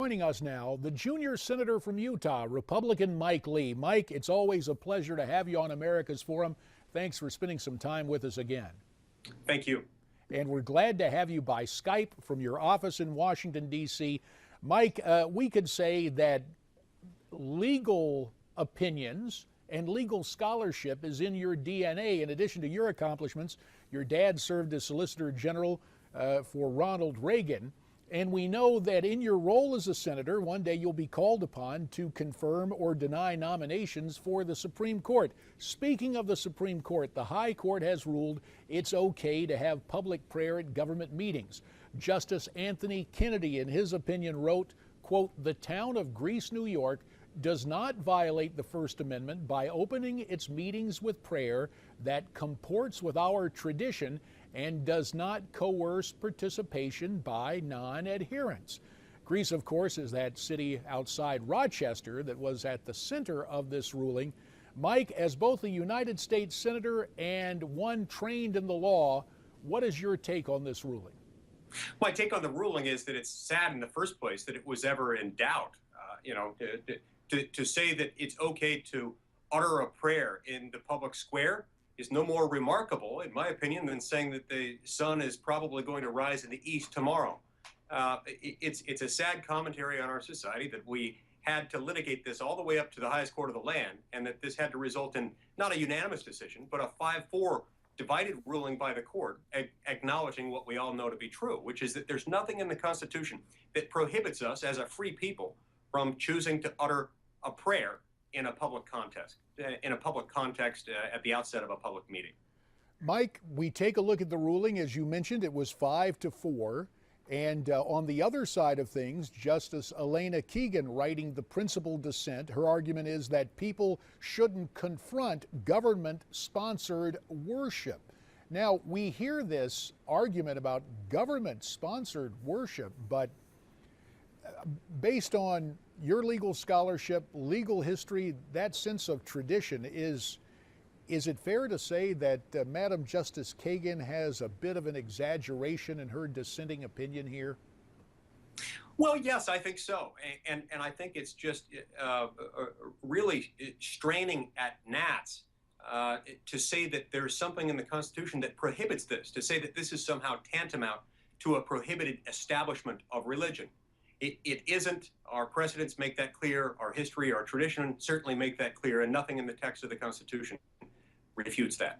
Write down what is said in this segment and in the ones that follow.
Joining us now, the junior senator from Utah, Republican Mike Lee. Mike, it's always a pleasure to have you on America's Forum. Thanks for spending some time with us again. Thank you. And we're glad to have you by Skype from your office in Washington, D.C. Mike, we could say that legal opinions and legal scholarship is in your DNA. In addition to your accomplishments, your dad served as Solicitor General for Ronald Reagan. And we know that in your role as a senator, one day you'll be called upon to confirm or deny nominations for the Supreme Court. Speaking of the Supreme Court, the High Court has ruled it's okay to have public prayer at government meetings. Justice Anthony Kennedy, in his opinion, wrote, quote, "The town of Greece, New York, does not violate the First Amendment by opening its meetings with prayer that comports with our tradition and does not coerce participation by non-adherents." Greece, of course, is that city outside Rochester that was at the center of this ruling. Mike, as both a United States Senator and one trained in the law, what is your take on this ruling? My take on the ruling is that it's sad in the first place that it was ever in doubt. To say that it's okay to utter a prayer in the public square is no more remarkable, in my opinion, than saying that the sun is probably going to rise in the east tomorrow. It's a sad commentary on our society that we had to litigate this all the way up to the highest court of the land, and that this had to result in not a unanimous decision, but a 5-4 divided ruling by the court, acknowledging what we all know to be true, which is that there's nothing in the Constitution that prohibits us as a free people from choosing to utter a prayer in a public context, at the outset of a public meeting. Mike, we take a look at the ruling. As you mentioned, it was 5-4. And on the other side of things, Justice Elena Kagan writing the principal dissent, her argument is that people shouldn't confront government-sponsored worship. Now, we hear this argument about government-sponsored worship, but based on your legal scholarship, legal history, that sense of tradition, is it fair to say that Madam Justice Kagan has a bit of an exaggeration in her dissenting opinion here? Well, yes, I think so. And I think it's just really straining at gnats to say that there's something in the Constitution that prohibits this, to say that this is somehow tantamount to a prohibited establishment of religion. It isn't. Our precedents make that clear. Our history, our tradition certainly make that clear, and nothing in the text of the Constitution refutes that.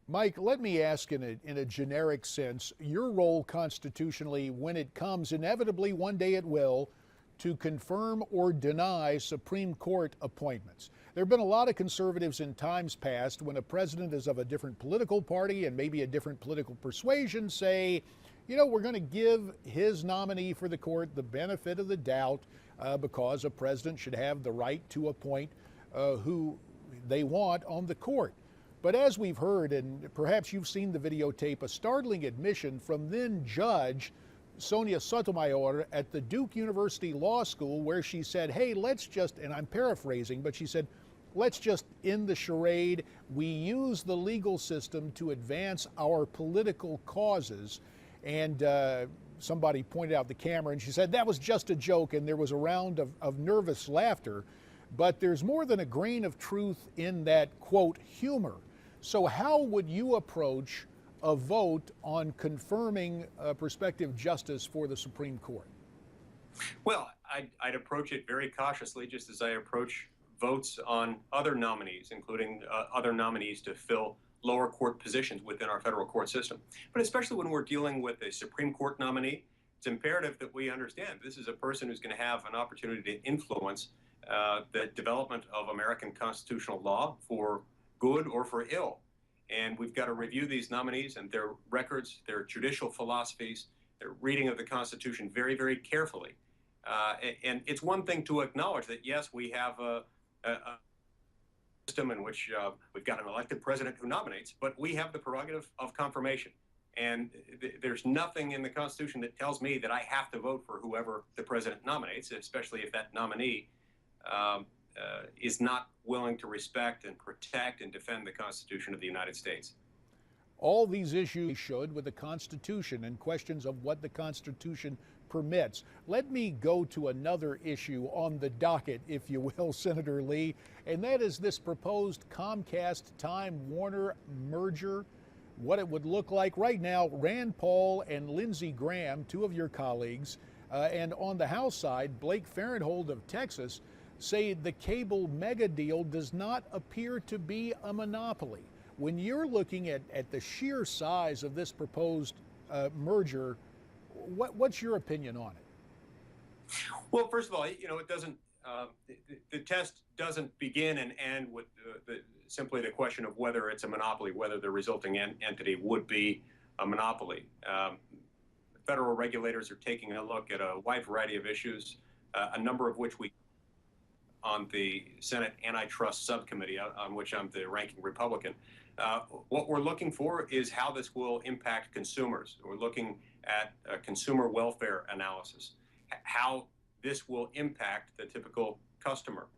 Mike, let me ask in a generic sense, your role constitutionally when it comes, inevitably one day it will, to confirm or deny Supreme Court appointments. There have been a lot of conservatives in times past when a president is of a different political party and maybe a different political persuasion say, you know, we're going to give his nominee for the court the benefit of the doubt because a president should have the right to appoint who they want on the court. But as we've heard, and perhaps you've seen the videotape, a startling admission from then Judge Sonia Sotomayor at the Duke University Law School, where she said, hey, let's just, and I'm paraphrasing, but she said, let's just end the charade. We use the legal system to advance our political causes. And somebody pointed out the camera and she said that was just a joke, and there was a round of nervous laughter. But there's more than a grain of truth in that, quote, humor. So how would you approach a vote on confirming a prospective justice for the Supreme Court? Well, I'd approach it very cautiously, just as I approach votes on other nominees, including other nominees to fill lower court positions within our federal court system. But especially when we're dealing with a Supreme Court nominee, it's imperative that we understand this is a person who's going to have an opportunity to influence the development of American constitutional law for good or for ill. And we've got to review these nominees and their records, their judicial philosophies, their reading of the Constitution very, very carefully. And it's one thing to acknowledge that, yes, we have a system in which we've got an elected president who nominates, but we have the prerogative of confirmation. And there's nothing in the Constitution that tells me that I have to vote for whoever the president nominates, especially if that nominee is not willing to respect and protect and defend the Constitution of the United States. All these issues should with the Constitution and questions of what the Constitution permits. Let me go to another issue on the docket, if you will, Senator Lee, and that is this proposed Comcast-Time Warner merger, what it would look like. Right now, Rand Paul and Lindsey Graham, two of your colleagues, and on the House side, Blake Farenthold of Texas, say the cable mega deal does not appear to be a monopoly. When you're looking at the sheer size of this proposed merger, what's your opinion on it? Well, first of all, it doesn't. The test doesn't begin and end with simply the question of whether it's a monopoly, whether the resulting entity would be a monopoly. Federal regulators are taking a look at a wide variety of issues, a number of which we on the Senate Antitrust Subcommittee, on which I'm the ranking Republican. What we're looking for is how this will impact consumers. We're looking at a consumer welfare analysis, how this will impact the typical customer.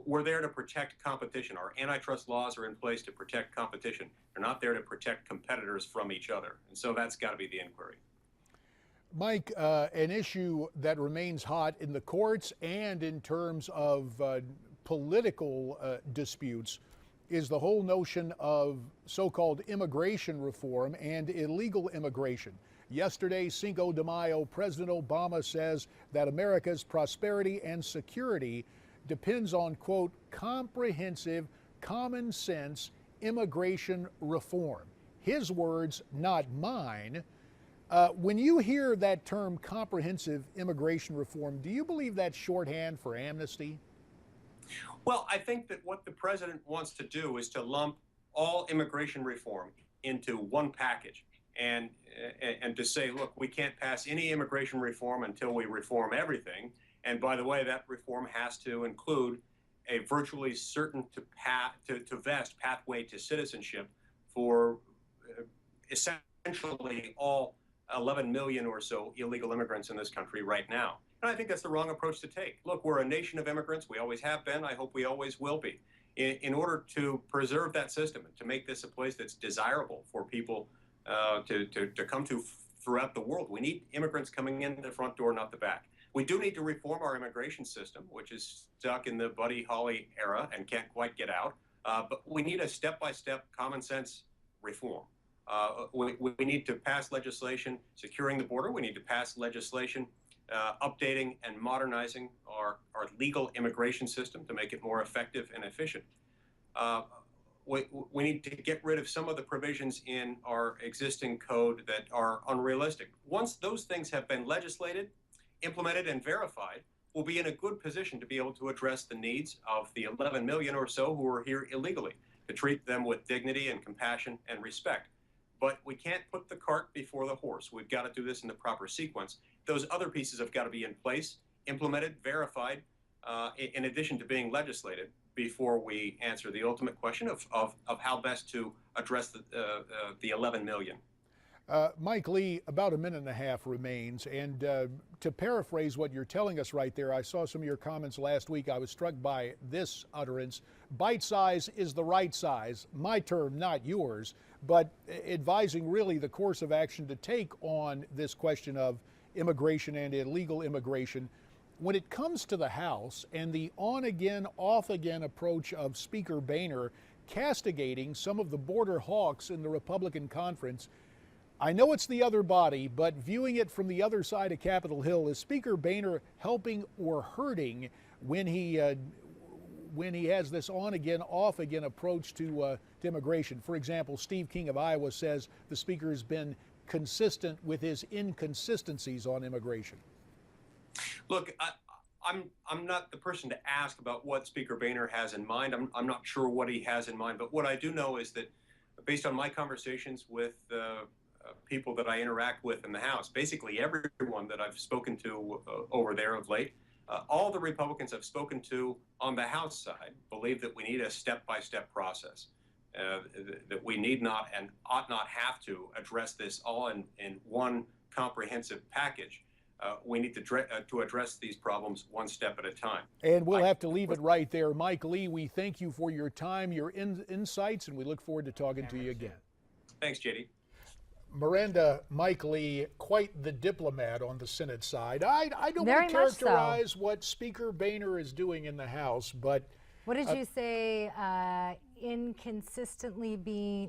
We're there to protect competition. Our antitrust laws are in place to protect competition. They're not there to protect competitors from each other. And so that's got to be the inquiry. Mike, an issue that remains hot in the courts and in terms of political disputes is the whole notion of so-called immigration reform and illegal immigration. Yesterday, Cinco de Mayo, President Obama says that America's prosperity and security depends on, quote, comprehensive, common sense immigration reform. His words, not mine. When you hear that term comprehensive immigration reform, do you believe that's shorthand for amnesty? Well, I think that what the president wants to do is to lump all immigration reform into one package and to say, look, we can't pass any immigration reform until we reform everything. And by the way, that reform has to include a virtually certain to vest pathway to citizenship for essentially all 11 million or so illegal immigrants in this country right now. And I think that's the wrong approach to take. Look, we're a nation of immigrants. We always have been. I hope we always will be. In order to preserve that system and to make this a place that's desirable for people to come to throughout the world, we need immigrants coming in the front door, not the back. We do need to reform our immigration system, which is stuck in the Buddy Holly era and can't quite get out. But we need a step-by-step common sense reform. We need to pass legislation securing the border. We need to pass legislation updating and modernizing our legal immigration system to make it more effective and efficient. We need to get rid of some of the provisions in our existing code that are unrealistic. Once those things have been legislated, implemented, and verified, we'll be in a good position to be able to address the needs of the 11 million or so who are here illegally, to treat them with dignity and compassion and respect. But we can't put the cart before the horse. We've got to do this in the proper sequence. Those other pieces have got to be in place, implemented, verified, in addition to being legislated, before we answer the ultimate question of how best to address the 11 million. Mike Lee, about a minute and a half remains, and to paraphrase what you're telling us right there, I saw some of your comments last week. I was struck by this utterance: bite size is the right size. My term, not yours, but advising really the course of action to take on this question of immigration and illegal immigration. When it comes to the House and the on-again, off-again approach of Speaker Boehner castigating some of the border hawks in the Republican conference, I know it's the other body, but viewing it from the other side of Capitol Hill, is Speaker Boehner helping or hurting when he has this on-again, off-again approach to immigration? For example, Steve King of Iowa says the Speaker has been consistent with his inconsistencies on immigration. Look, I'm not the person to ask about what Speaker Boehner has in mind. I'm not sure what he has in mind, but what I do know is that based on my conversations with people that I interact with in the House, basically everyone that I've spoken to over there of late, all the Republicans I've spoken to on the House side believe that we need a step-by-step process, that we need not and ought not have to address this all in one comprehensive package. We need to address these problems one step at a time. And we'll have to leave it right there. Mike Lee, we thank you for your time, your insights, and we look forward to talking to you again. Thanks, JD. Miranda Mike Lee, quite the diplomat on the Senate side. I don't Very want to much so. characterize what Speaker Boehner is doing in the House, but What did you say? Consistently being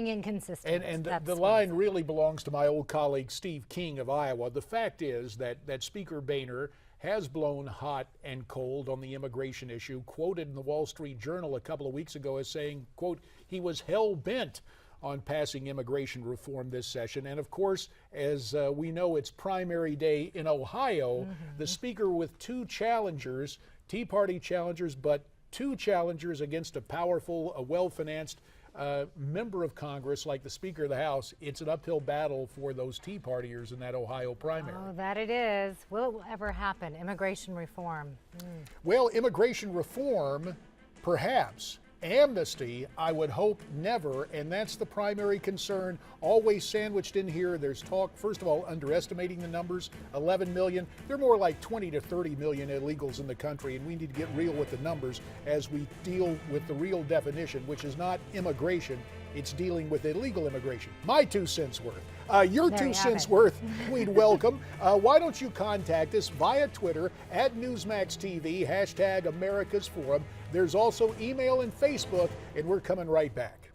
inconsistent. and That's the what line really belongs to my old colleague Steve King of Iowa. The fact is that Speaker Boehner has blown hot and cold on the immigration issue, quoted in the Wall Street Journal a couple of weeks ago as saying, quote, he was hell-bent on passing immigration reform this session. And of course, as we know, it's primary day in Ohio. The Speaker with two challengers, Tea Party challengers, but two challengers against a powerful, well-financed member of Congress like the Speaker of the House. It's an uphill battle for those Tea Partiers in that Ohio primary. Oh, that it is. Will it ever happen? Immigration reform. Well, immigration reform, perhaps. Amnesty, I would hope never, and that's the primary concern. Always sandwiched in here, there's talk, first of all, underestimating the numbers, 11 million. They're more like 20 to 30 million illegals in the country, and we need to get real with the numbers as we deal with the real definition, which is not immigration, it's dealing with illegal immigration. My 2 cents worth. Your There 2 you have cents it. worth, we'd welcome. Why don't you contact us via Twitter at Newsmax TV, hashtag America's Forum. There's also email and Facebook, and we're coming right back.